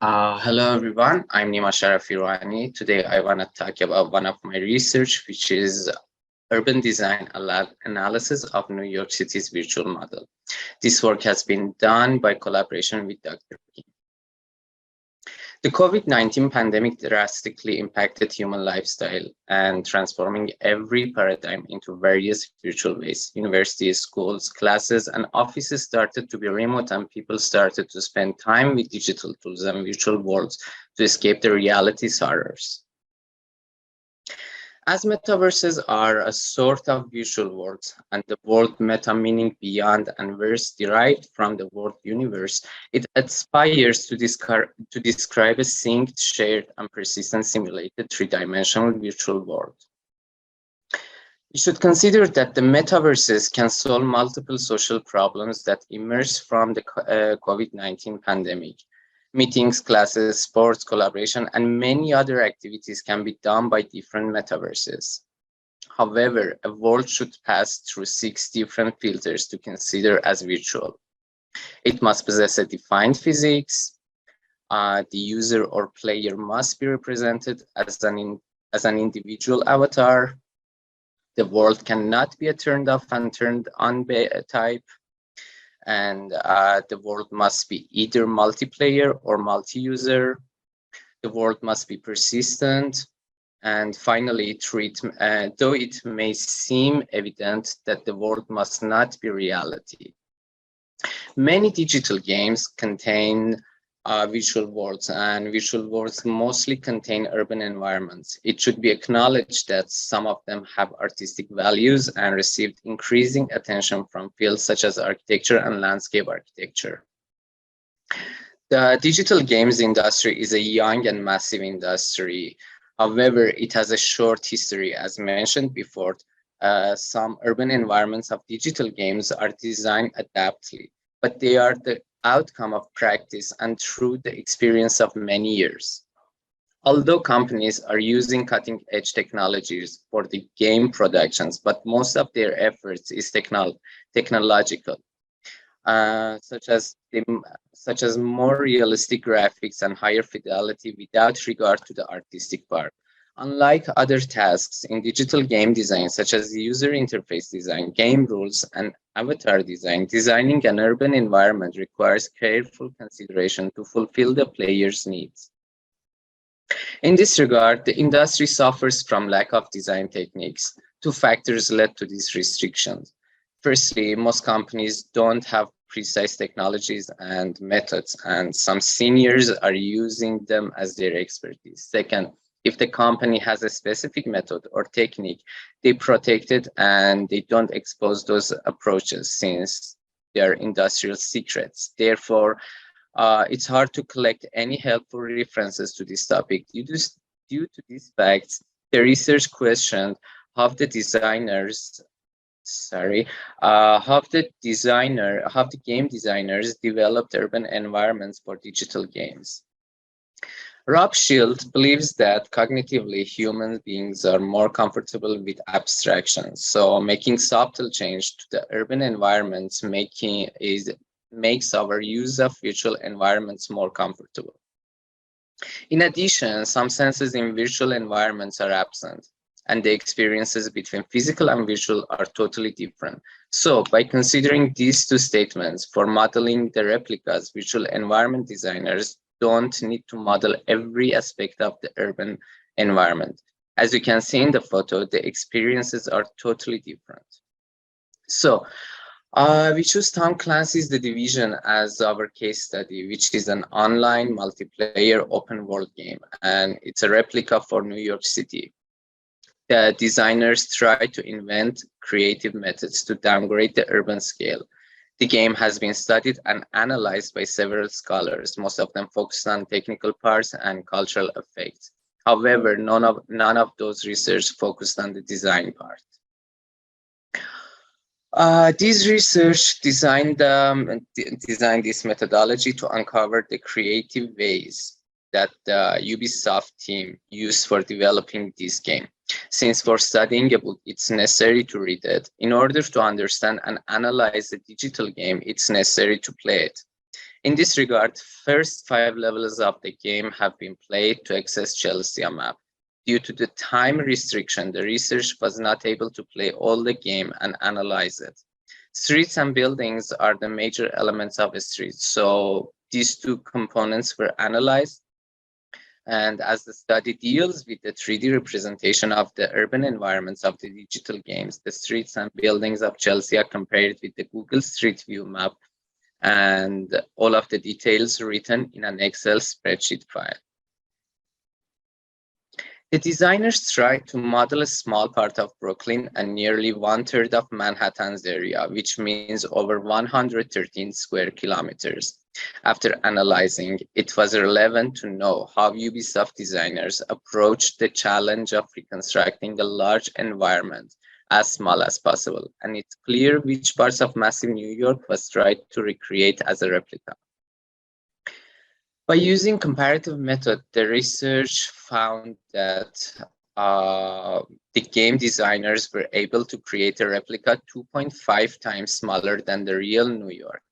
Hello everyone, I'm Nima Sharafi Rohani. Today I want to talk about one of my research, which is urban design analysis of New York City's virtual model. This work has been done by collaboration with Dr. The COVID-19 pandemic drastically impacted human lifestyle and transforming every paradigm into various virtual ways. Universities, schools, classes, and offices started to be remote, and people started to spend time with digital tools and virtual worlds to escape the reality's horrors. As metaverses are a sort of visual worlds, and the word meta meaning beyond and verse derived from the word universe, it aspires to describe a synced, shared, and persistent simulated three-dimensional virtual world. You should consider that the metaverses can solve multiple social problems that emerged from the COVID-19 pandemic. Meetings, classes, sports, collaboration, and many other activities can be done by different metaverses. However, a world should pass through 6 different filters to consider as virtual. It must possess a defined physics. The user or player must be represented as an individual avatar. The world cannot be a turned off and turned on type. And the world must be either multiplayer or multi-user. The world must be persistent. And finally, though it may seem evident that the world must not be reality. Many digital games contain visual worlds, and visual worlds mostly contain urban environments. It should be acknowledged that some of them have artistic values and received increasing attention from fields such as architecture and landscape architecture. The digital games industry is a young and massive industry. However, it has a short history. As mentioned before, some urban environments of digital games are designed adaptively, but they are the outcome of practice and through the experience of many years. Although companies are using cutting-edge technologies for the game productions, but most of their efforts is technological, such as more realistic graphics and higher fidelity without regard to the artistic part. Unlike other tasks in digital game design, such as user interface design, game rules, and avatar design, designing an urban environment requires careful consideration to fulfill the player's needs. In this regard, the industry suffers from lack of design techniques. 2 factors led to these restrictions. Firstly, most companies don't have precise technologies and methods, and some seniors are using them as their expertise. Second, if the company has a specific method or technique, they protect it and they don't expose those approaches since they are industrial secrets. Therefore, it's hard to collect any helpful references to this topic. Due to these facts, the research questioned how the game designers developed urban environments for digital games. Rob Shield believes that cognitively human beings are more comfortable with abstractions, so making subtle change to the urban environments makes our use of virtual environments more comfortable. In addition, some senses in virtual environments are absent, and the experiences between physical and visual are totally different. So by considering these 2 statements for modeling the replicas, virtual environment designers don't need to model every aspect of the urban environment. As you can see in the photo, the experiences are totally different. So we choose Tom Clancy's The Division as our case study, which is an online multiplayer open world game, and it's a replica for New York City. The designers try to invent creative methods to downgrade the urban scale. The game has been studied and analyzed by several scholars, most of them focused on technical parts and cultural effects. However, none of those research focused on the design part. These research designed this methodology to uncover the creative ways that the Ubisoft team used for developing this game. Since for studying a book, it's necessary to read it. In order to understand and analyze the digital game, it's necessary to play it. In this regard, first 5 levels of the game have been played to access Chelsea map. Due to the time restriction, the research was not able to play all the game and analyze it. Streets and buildings are the major elements of a street, so these two components were analyzed. And as the study deals with the 3D representation of the urban environments of the digital games, the streets and buildings of Chelsea are compared with the Google Street View map and all of the details written in an Excel spreadsheet file. The designers tried to model a small part of Brooklyn and nearly 1/3 of Manhattan's area, which means over 113 square kilometers. After analyzing, it was relevant to know how Ubisoft designers approached the challenge of reconstructing a large environment as small as possible, and it's clear which parts of massive New York was tried to recreate as a replica. By using comparative method, the research found that the game designers were able to create a replica 2.5 times smaller than the real New York.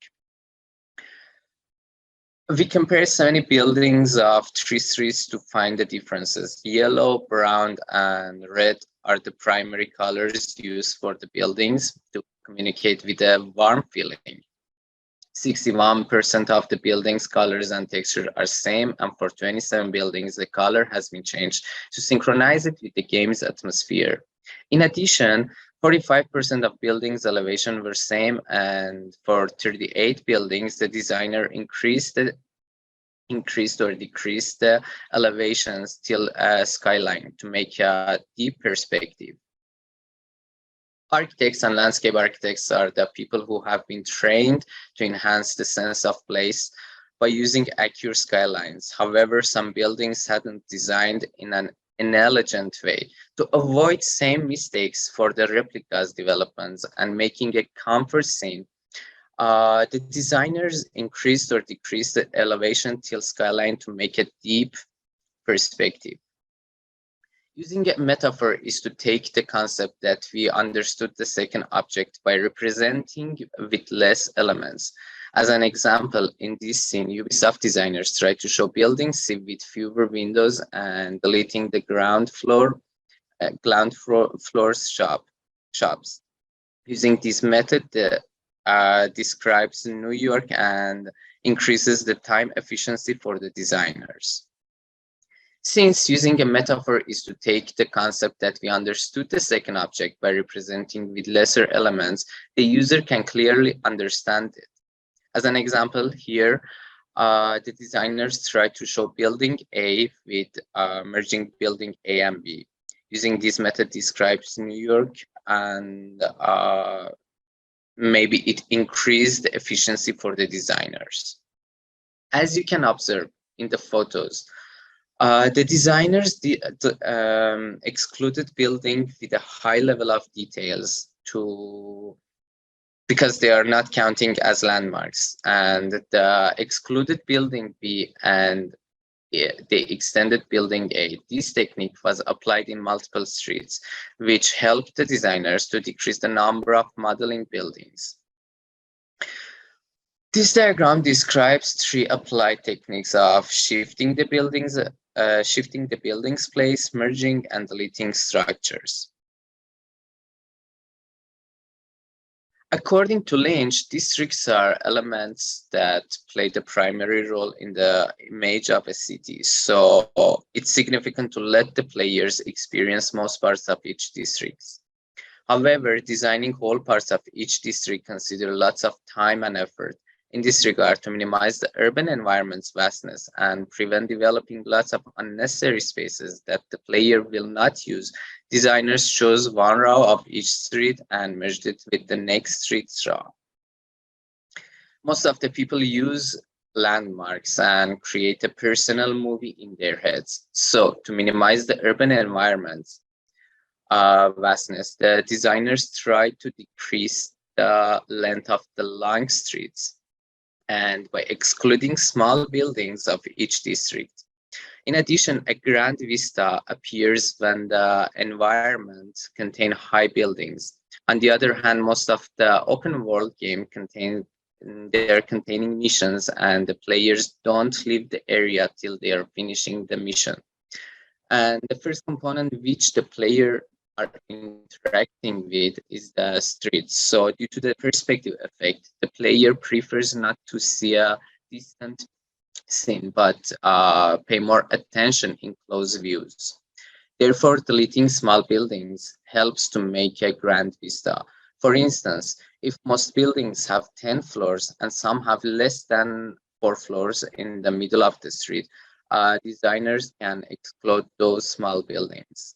We compare 70 buildings of 3 streets to find the differences. Yellow, brown, and red are the primary colors used for the buildings to communicate with a warm feeling. 61% of the building's colors and texture are same, and for 27 buildings, the color has been changed to synchronize it with the game's atmosphere. In addition, 45% of buildings' elevation were same, and for 38 buildings, the designer increased or decreased the elevations till skyline to make a deep perspective. Architects and landscape architects are the people who have been trained to enhance the sense of place by using accurate skylines. However, some buildings hadn't designed in an elegant way to avoid same mistakes for the replicas developments and making a comfort scene. The designers increased or decreased the elevation till skyline to make a deep perspective. Using a metaphor is to take the concept that we understood the second object by representing with less elements. As an example, in this scene, Ubisoft designers tried to show buildings with fewer windows and deleting the ground floor's shops. Using this method, describes New York and increases the time efficiency for the designers. Since using a metaphor is to take the concept that we understood the second object by representing with lesser elements, the user can clearly understand it. As an example here, the designers tried to show building A with merging building A and B. Using this method describes New York, and maybe it increased the efficiency for the designers. As you can observe in the photos, the designers excluded building with a high level of details because they are not counting as landmarks, and the excluded building B and the extended building A. This technique was applied in multiple streets, which helped the designers to decrease the number of modeling buildings. This diagram describes 3 applied techniques of shifting the building's place, merging, and deleting structures. According to Lynch, districts are elements that play the primary role in the image of a city. So it's significant to let the players experience most parts of each district. However, designing whole parts of each district considers lots of time and effort. In this regard, to minimize the urban environment's vastness and prevent developing lots of unnecessary spaces that the player will not use, designers chose one row of each street and merged it with the next street's row. Most of the people use landmarks and create a personal movie in their heads. So to minimize the urban environment's vastness, the designers tried to decrease the length of the long streets, and by excluding small buildings of each district. In addition, a grand vista appears when the environment contains high buildings. On the other hand, most of the open world game contains they are containing missions, and the players don't leave the area till they are finishing the mission. And the first component which the player are interacting with is the streets. So due to the perspective effect, the player prefers not to see a distant scene, but pay more attention in close views. Therefore, deleting small buildings helps to make a grand vista. For instance, if most buildings have 10 floors and some have less than 4 floors in the middle of the street, designers can exclude those small buildings.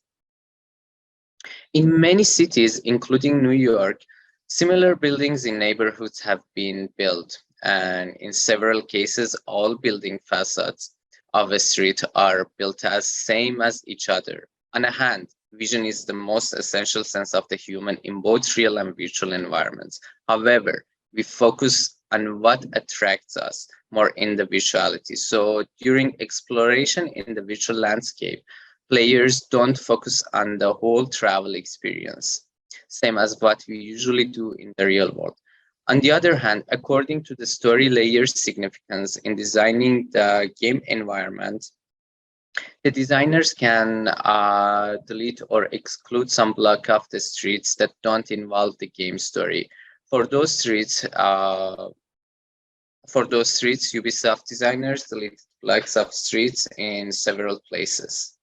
In many cities, including New York, similar buildings in neighborhoods have been built, and in several cases, all building facades of a street are built as same as each other. On a hand, vision is the most essential sense of the human in both real and virtual environments. However, we focus on what attracts us more in the visuality. So during exploration in the virtual landscape, players don't focus on the whole travel experience, same as what we usually do in the real world. On the other hand, according to the story layer's significance in designing the game environment, the designers can delete or exclude some block of the streets that don't involve the game story. For those streets, Ubisoft designers delete blocks of streets in several places.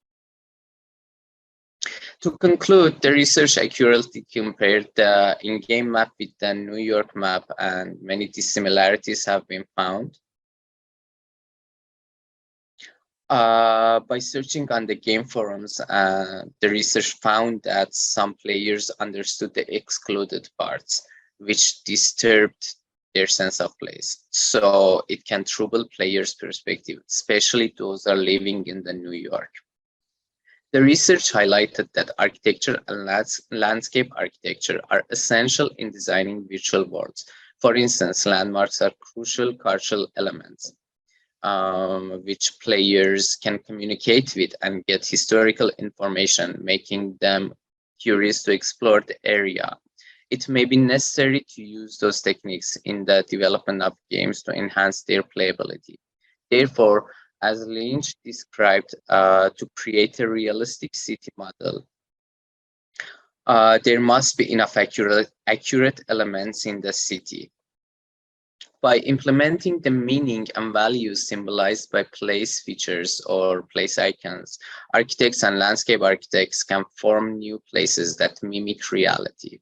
To conclude, the research accurately compared the in-game map with the New York map, and many dissimilarities have been found. By searching on the game forums, the research found that some players understood the excluded parts, which disturbed their sense of place. So it can trouble players' perspective, especially those are living in the New York. The research highlighted that architecture and landscape architecture are essential in designing virtual worlds. For instance, landmarks are crucial cultural elements which players can communicate with and get historical information, making them curious to explore the area. It may be necessary to use those techniques in the development of games to enhance their playability. Therefore, as Lynch described, to create a realistic city model, there must be enough accurate elements in the city. By implementing the meaning and values symbolized by place features or place icons, architects and landscape architects can form new places that mimic reality.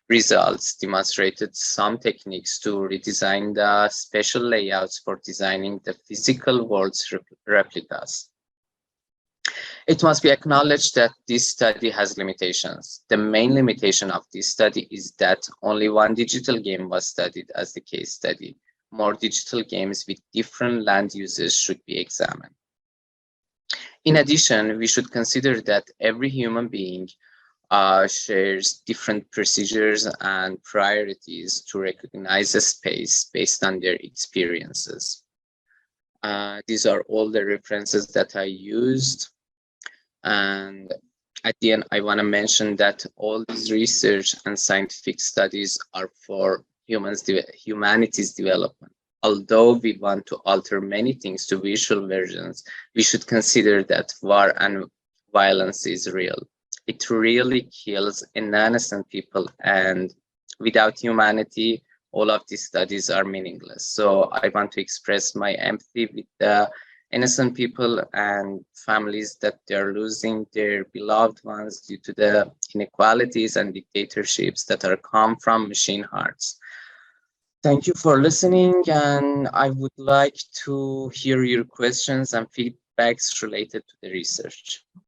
Results demonstrated some techniques to redesign the special layouts for designing the physical world's replicas. It must be acknowledged that this study has limitations. The main limitation of this study is that only one digital game was studied as the case study. More digital games with different land uses should be examined. In addition, we should consider that every human being shares different procedures and priorities to recognize a space based on their experiences. These are all the references that I used. And at the end, I want to mention that all these research and scientific studies are for humanity's development. Although we want to alter many things to visual versions, we should consider that war and violence is real. It really kills innocent people, and without humanity, all of these studies are meaningless. So I want to express my empathy with the innocent people and families that they're losing their beloved ones due to the inequalities and dictatorships that are come from machine hearts. Thank you for listening, and I would like to hear your questions and feedbacks related to the research.